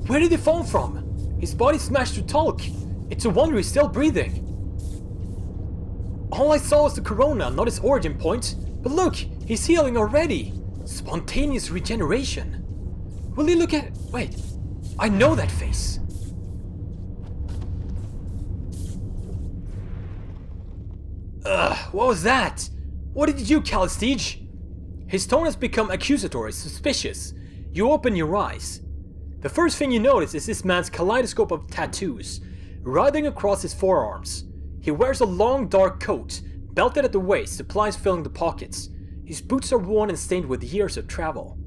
Where did he fall from? His body smashed to talc. It's a wonder he's still breathing. All I saw was the corona, not his origin point. But look, he's healing already. Spontaneous regeneration. Will you look at it? Wait, I know that face. What was that? What did you do, Calistege? His tone has become accusatory, suspicious. You open your eyes. The first thing you notice is this man's kaleidoscope of tattoos, writhing across his forearms. He wears a long dark coat, belted at the waist, supplies filling the pockets. His boots are worn and stained with years of travel.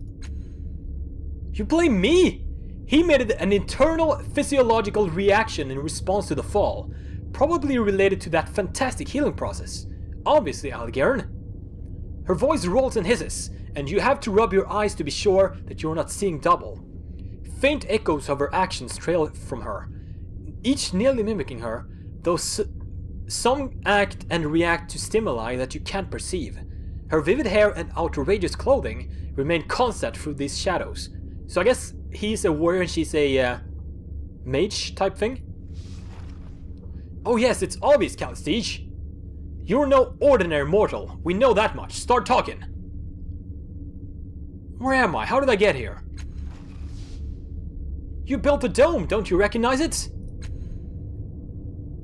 You blame me? He made it an internal physiological reaction in response to the fall, probably related to that fantastic healing process. Obviously, Algern. Her voice rolls and hisses, and you have to rub your eyes to be sure that you're not seeing double. Faint echoes of her actions trail from her, each nearly mimicking her, though some act and react to stimuli that you can't perceive. Her vivid hair and outrageous clothing remain constant through these shadows. So I guess he's a warrior and she's a mage type thing? Oh yes, it's obvious, Calistege. You're no ordinary mortal. We know that much. Start talking. Where am I? How did I get here? You built the dome, don't you recognize it?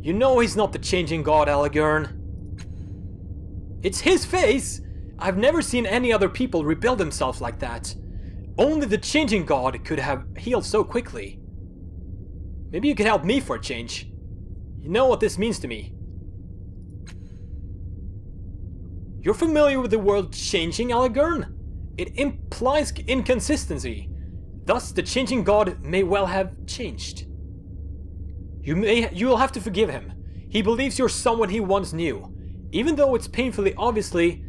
You know he's not the changing god, Algern. It's his face! I've never seen any other people rebuild themselves like that. Only the changing god could have healed so quickly. Maybe you could help me for a change. You know what this means to me. You're familiar with the word changing, Algern? It implies inconsistency. Thus, the changing god may well have changed. You'll have to forgive him. He believes you're someone he once knew, even though it's painfully obviously,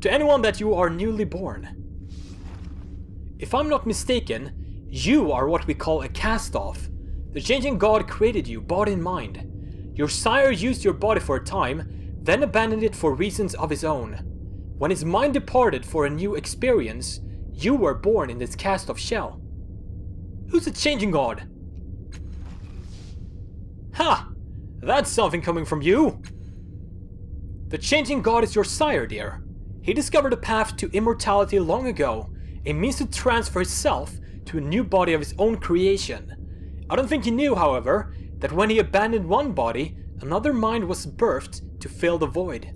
to anyone that you are newly born. If I'm not mistaken, you are what we call a Castoff. The changing god created you, body and mind. Your sire used your body for a time, then abandoned it for reasons of his own. When his mind departed for a new experience, you were born in this Castoff shell. Who's the changing god? Ha! That's something coming from you! The changing god is your sire, dear. He discovered a path to immortality long ago, a means to transfer himself to a new body of his own creation. I don't think he knew, however, that when he abandoned one body, another mind was birthed to fill the void.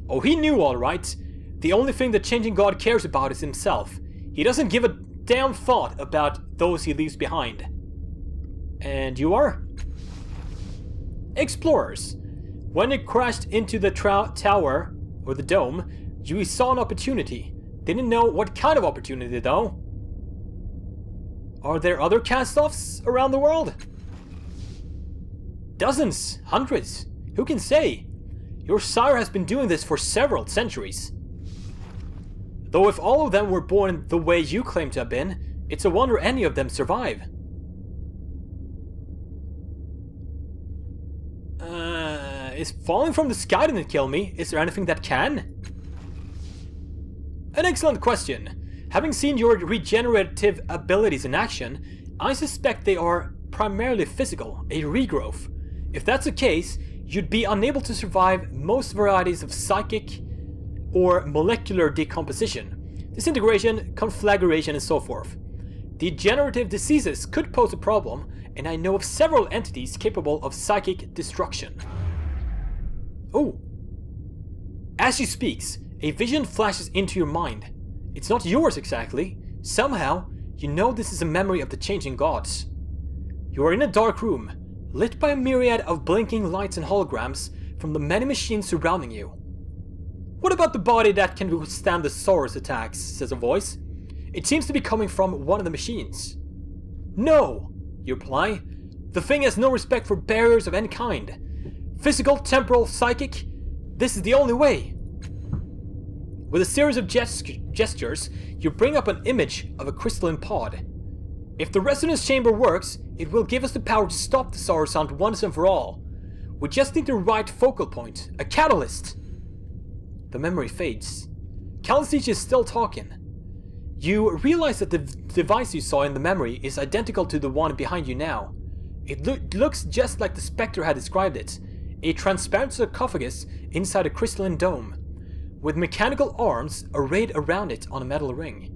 Oh, he knew all right. The only thing the changing god cares about is himself. He doesn't give a damn thought about those he leaves behind. And you are? Explorers. When you crashed into the tower, or the dome, you saw an opportunity. Didn't know what kind of opportunity though. Are there other Castoffs around the world? Dozens, hundreds, who can say? Your sire has been doing this for several centuries. Though if all of them were born the way you claim to have been, it's a wonder any of them survive. Is falling from the sky didn't kill me? Is there anything that can? An excellent question. Having seen your regenerative abilities in action, I suspect they are primarily physical, a regrowth. If that's the case, you'd be unable to survive most varieties of psychic or molecular decomposition, disintegration, conflagration, and so forth. Degenerative diseases could pose a problem, and I know of several entities capable of psychic destruction. Oh! As she speaks, a vision flashes into your mind. It's not yours exactly. Somehow, you know this is a memory of the changing gods. You are in a dark room, lit by a myriad of blinking lights and holograms from the many machines surrounding you. What about the body that can withstand the Saurus attacks, says a voice. It seems to be coming from one of the machines. No, you reply. The thing has no respect for barriers of any kind. Physical, temporal, psychic, this is the only way. With a series of gestures, you bring up an image of a crystalline pod. If the resonance chamber works, it will give us the power to stop the Saurus hunt once and for all. We just need the right focal point, a catalyst. The memory fades. Calistege is still talking. You realize that the device you saw in the memory is identical to the one behind you now. It looks just like the Spectre had described it, a transparent sarcophagus inside a crystalline dome, with mechanical arms arrayed around it on a metal ring.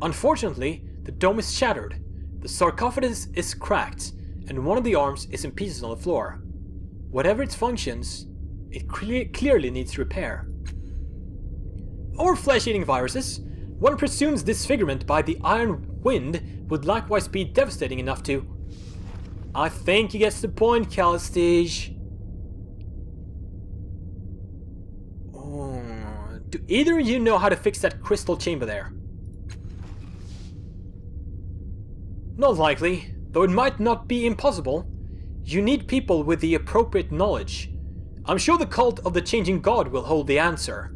Unfortunately, the dome is shattered, the sarcophagus is cracked, and one of the arms is in pieces on the floor. Whatever its functions, it clearly needs repair. Or flesh-eating viruses. One presumes disfigurement by the iron wind would likewise be devastating enough to... I think he gets the point, Calistege. Oh, do either of you know how to fix that crystal chamber there? Not likely, though it might not be impossible. You need people with the appropriate knowledge. I'm sure the cult of the changing god will hold the answer.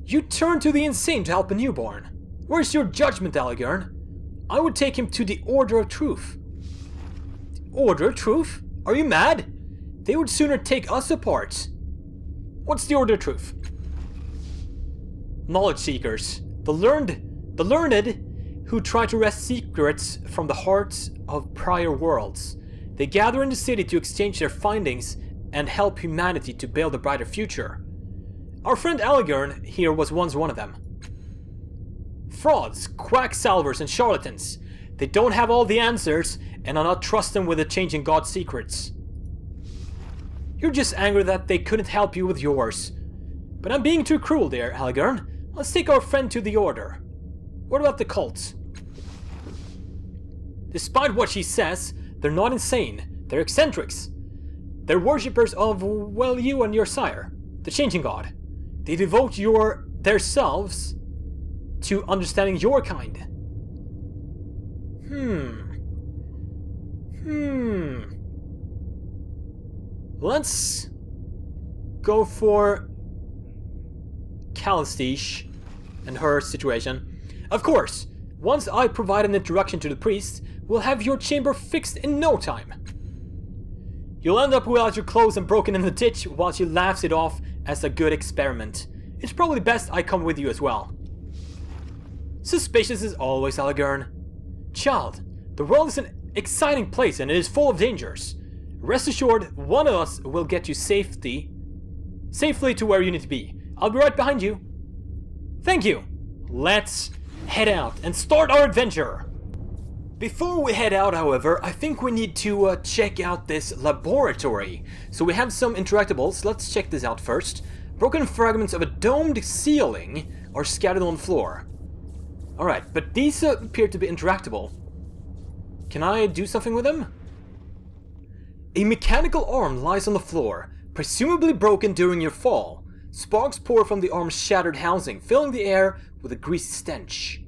You turn to the insane to help a newborn. Where's your judgment, Allegern? I would take him to the Order of Truth. The Order of Truth? Are you mad? They would sooner take us apart. What's the Order of Truth? Knowledge seekers. The learned who try to wrest secrets from the hearts of prior worlds. They gather in the city to exchange their findings and help humanity to build a brighter future. Our friend Allegern here was once one of them. Frauds, quacksalvers, and charlatans. They don't have all the answers and are not trusting with the changing god's secrets. You're just angry that they couldn't help you with yours. But I'm being too cruel there, Allegern. Let's take our friend to the Order. What about the cults? Despite what she says, they're not insane. They're eccentrics. They're worshippers of, well, you and your sire, the changing god. They devote their selves to understanding your kind. Let's go for Calistege and her situation. Of course, once I provide an introduction to the priest, we'll have your chamber fixed in no time. You'll end up without your clothes and broken in the ditch while she laughs it off as a good experiment. It's probably best I come with you as well. Suspicious as always, Allegern. Child, the world is an exciting place and it is full of dangers. Rest assured, one of us will get you safely to where you need to be. I'll be right behind you. Thank you. Let's head out and start our adventure. Before we head out, however, I think we need to check out this laboratory. So we have some interactables. Let's check this out first. Broken fragments of a domed ceiling are scattered on the floor. Alright, but these appear to be interactable. Can I do something with them? A mechanical arm lies on the floor, presumably broken during your fall. Sparks pour from the arm's shattered housing, filling the air with a greasy stench.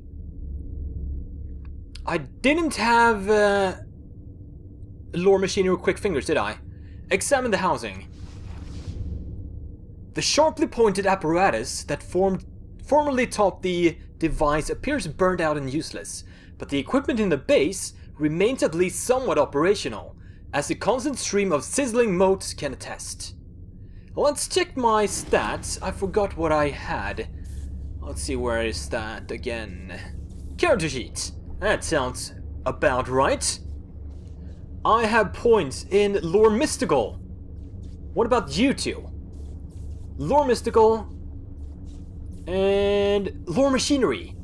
I didn't have lore machinery or quick fingers, did I? Examine the housing. The sharply pointed apparatus that formerly topped the device appears burned out and useless, but the equipment in the base remains at least somewhat operational, as the constant stream of sizzling motes can attest. Let's check my stats. I forgot what I had. Let's see, where is that again? Character sheet. That sounds about right. I have points in Lore Mystical. What about you two? Lore Mystical and Lore Machinery.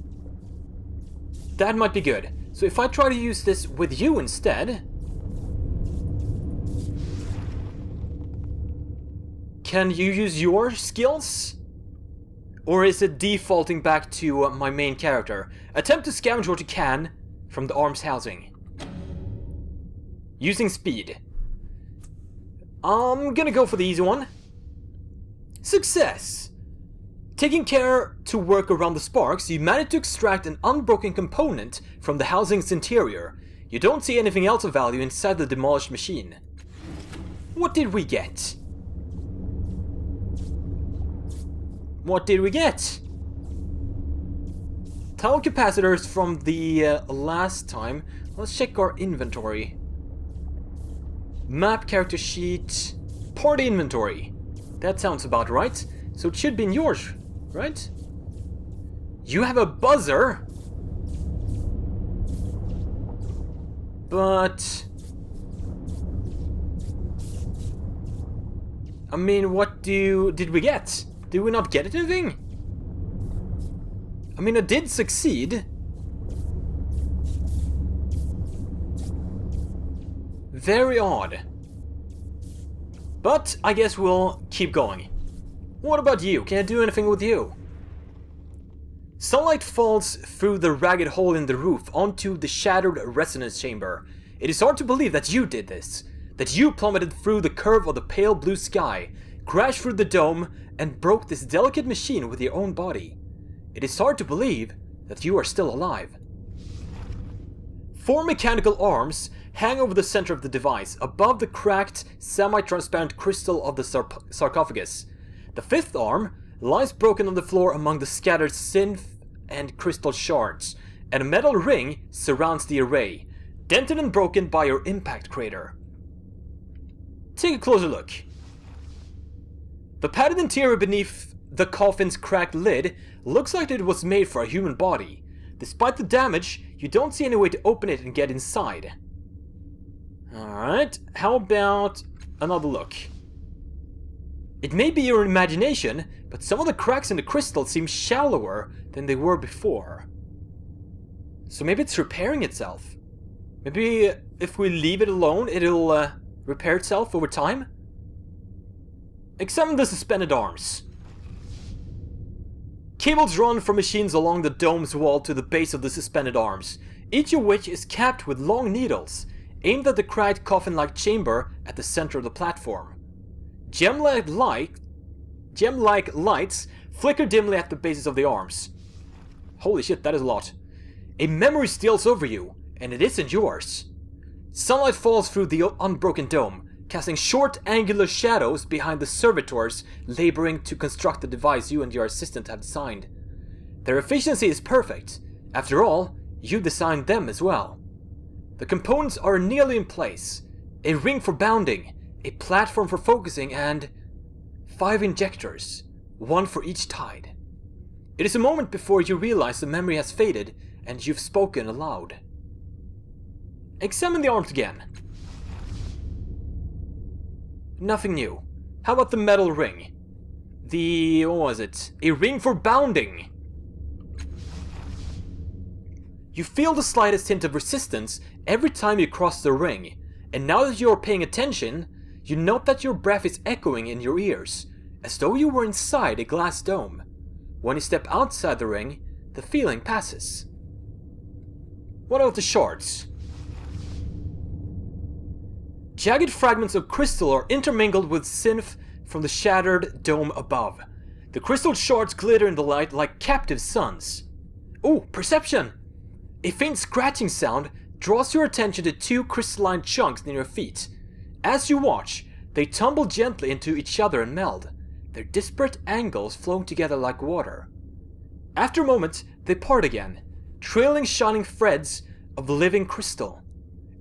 That might be good. So if I try to use this with you instead... Can you use your skills? Or is it defaulting back to my main character? Attempt to scavenge what you can from the arm's housing. Using speed. I'm gonna go for the easy one. Success! Taking care to work around the sparks, you manage to extract an unbroken component from the housing's interior. You don't see anything else of value inside the demolished machine. What did we get? What did we get? Tile capacitors from the last time. Let's check our inventory. Map, character sheet, party inventory. That sounds about right. So it should be in yours, right? You have a buzzer? But... I mean, what did we get? Did we not get anything? I mean, I did succeed. Very odd. But I guess we'll keep going. What about you? Can I do anything with you? Sunlight falls through the ragged hole in the roof onto the shattered resonance chamber. It is hard to believe that you did this. That you plummeted through the curve of the pale blue sky, crashed through the dome, and broke this delicate machine with your own body. It is hard to believe that you are still alive. 4 mechanical arms hang over the center of the device, above the cracked, semi-transparent crystal of the sarcophagus. The 5th arm lies broken on the floor among the scattered synth and crystal shards, and a metal ring surrounds the array, dented and broken by your impact crater. Take a closer look. The padded interior beneath the coffin's cracked lid looks like it was made for a human body. Despite the damage, you don't see any way to open it and get inside. Alright, how about another look? It may be your imagination, but some of the cracks in the crystal seem shallower than they were before. So maybe it's repairing itself. Maybe if we leave it alone, it'll repair itself over time? Examine the suspended arms. Cables run from machines along the dome's wall to the base of the suspended arms, each of which is capped with long needles, aimed at the cracked coffin-like chamber at the center of the platform. Gem-like lights flicker dimly at the bases of the arms. Holy shit, that is a lot. A memory steals over you, and it isn't yours. Sunlight falls through the unbroken dome, casting short, angular shadows behind the servitors laboring to construct the device you and your assistant have designed. Their efficiency is perfect. After all, you designed them as well. The components are nearly in place. A ring for bounding, a platform for focusing, and 5 injectors, 1 for each tide. It is a moment before you realize the memory has faded and you've spoken aloud. Examine the arms again. Nothing new. How about the metal ring? What was it? A ring for bounding! You feel the slightest hint of resistance every time you cross the ring, and now that you are paying attention, you note that your breath is echoing in your ears, as though you were inside a glass dome. When you step outside the ring, the feeling passes. What about the shards? Jagged fragments of crystal are intermingled with synth from the shattered dome above. The crystal shards glitter in the light like captive suns. Oh, perception! A faint scratching sound draws your attention to 2 crystalline chunks near your feet. As you watch, they tumble gently into each other and meld, their disparate angles flowing together like water. After a moment, they part again, trailing shining threads of living crystal.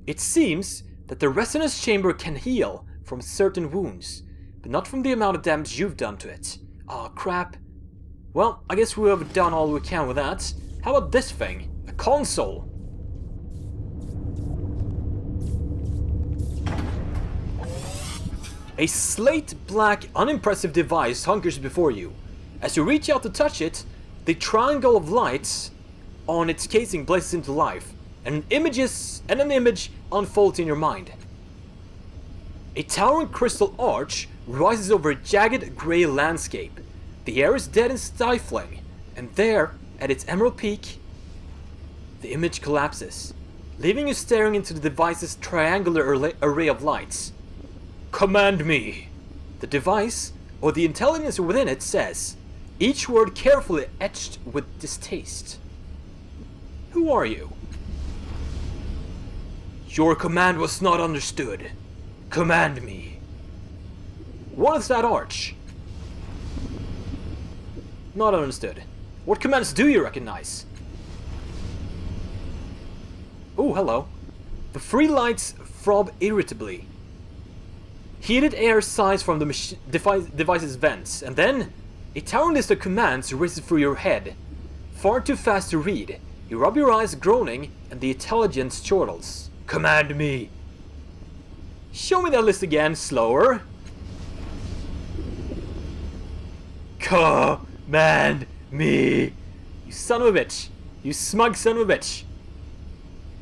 It seems that the resonance chamber can heal from certain wounds, but not from the amount of damage you've done to it. Aw, crap. Well, I guess we have done all we can with that. How about this thing? A console. A slate-black, unimpressive device hunkers before you. As you reach out to touch it, the triangle of lights on its casing blazes into life, and an image unfolds in your mind. A towering crystal arch rises over a jagged grey landscape. The air is dead and stifling, and there, at its emerald peak, the image collapses, leaving you staring into the device's triangular array of lights. Command me! The device, or the intelligence within it, says, each word carefully etched with distaste. Who are you? Your command was not understood. Command me. What is that arch? Not understood. What commands do you recognize? Oh, hello. The 3 lights throb irritably. Heated air sighs from the device's vents, and then a towering list of commands races through your head. far too fast to read. You rub your eyes groaning, and the intelligence chortles. Command me! Show me that list again, slower. Command me! You son of a bitch! You smug son of a bitch!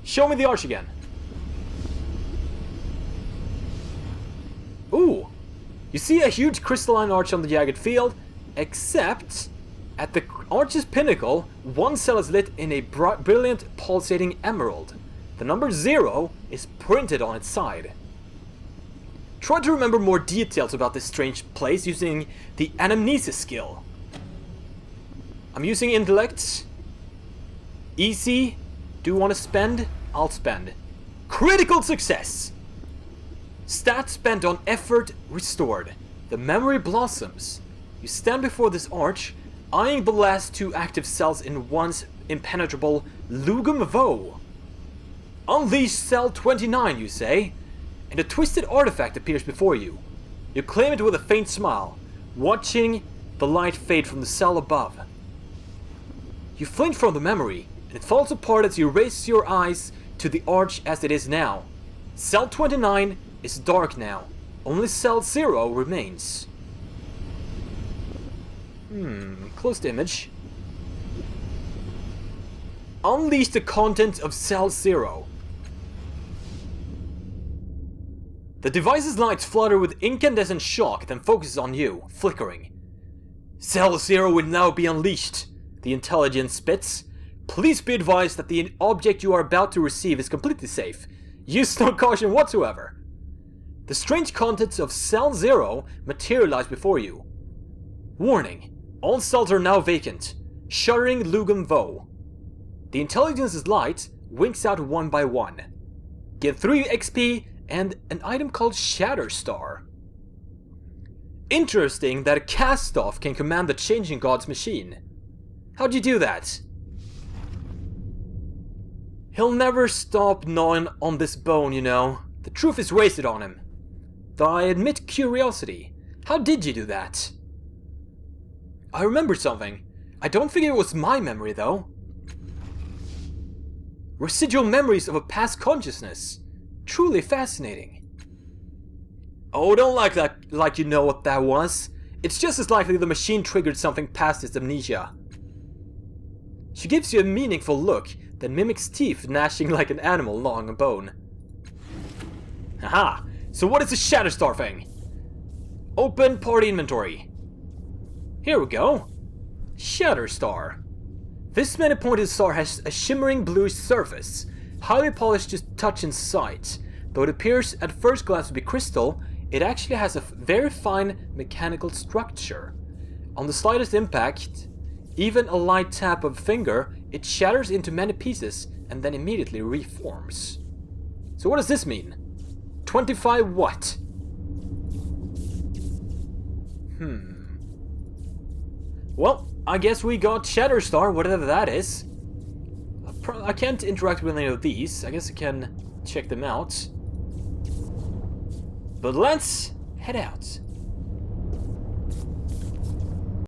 Show me the arch again. Ooh! You see a huge crystalline arch on the jagged field, except at the arch's pinnacle, one cell is lit in a brilliant pulsating emerald. The number 0 is printed on its side. Try to remember more details about this strange place using the anamnesis skill. I'm using intellect. Easy. Do you want to spend? I'll spend. Critical success! Stats spent on effort restored. The memory blossoms. You stand before this arch, eyeing the last 2 active cells in once impenetrable Lugum Vo. Unleash cell 29, you say, and a twisted artifact appears before you. You claim it with a faint smile, watching the light fade from the cell above. You flinch from the memory, and it falls apart as you raise your eyes to the arch as it is now. Cell 29 is dark now. Only cell 0 remains. Close to image. Unleash the contents of cell 0. The device's lights flutter with incandescent shock, then focuses on you, flickering. Cell 0 will now be unleashed, the intelligence spits. Please be advised that the object you are about to receive is completely safe. Use no caution whatsoever. The strange contents of Cell 0 materialize before you. Warning. All cells are now vacant. Shuddering Lugum Vo. The intelligence's light winks out one by one. Get 3 XP and an item called Shatter Star. Interesting that a Castoff can command the Changing God's machine. How'd you do that? He'll never stop gnawing on this bone, you know. The truth is wasted on him. Though I admit curiosity. How did you do that? I remember something. I don't think it was my memory, though. Residual memories of a past consciousness. Truly fascinating. Oh, don't like that like you know what that was. It's just as likely the machine triggered something past its amnesia. She gives you a meaningful look, then mimics teeth gnashing like an animal gnawing a bone. Haha! So what is the Shatter Star thing? Open party inventory. Here we go. Shatter Star. This many-pointed star has a shimmering bluish surface, highly polished to touch and sight. Though it appears at first glance to be crystal, it actually has a very fine mechanical structure. On the slightest impact, even a light tap of a finger, it shatters into many pieces and then immediately reforms. So what does this mean? 25 what? Well, I guess we got Shatter Star, whatever that is. I can't interact with any of these. I guess I can check them out. But let's head out.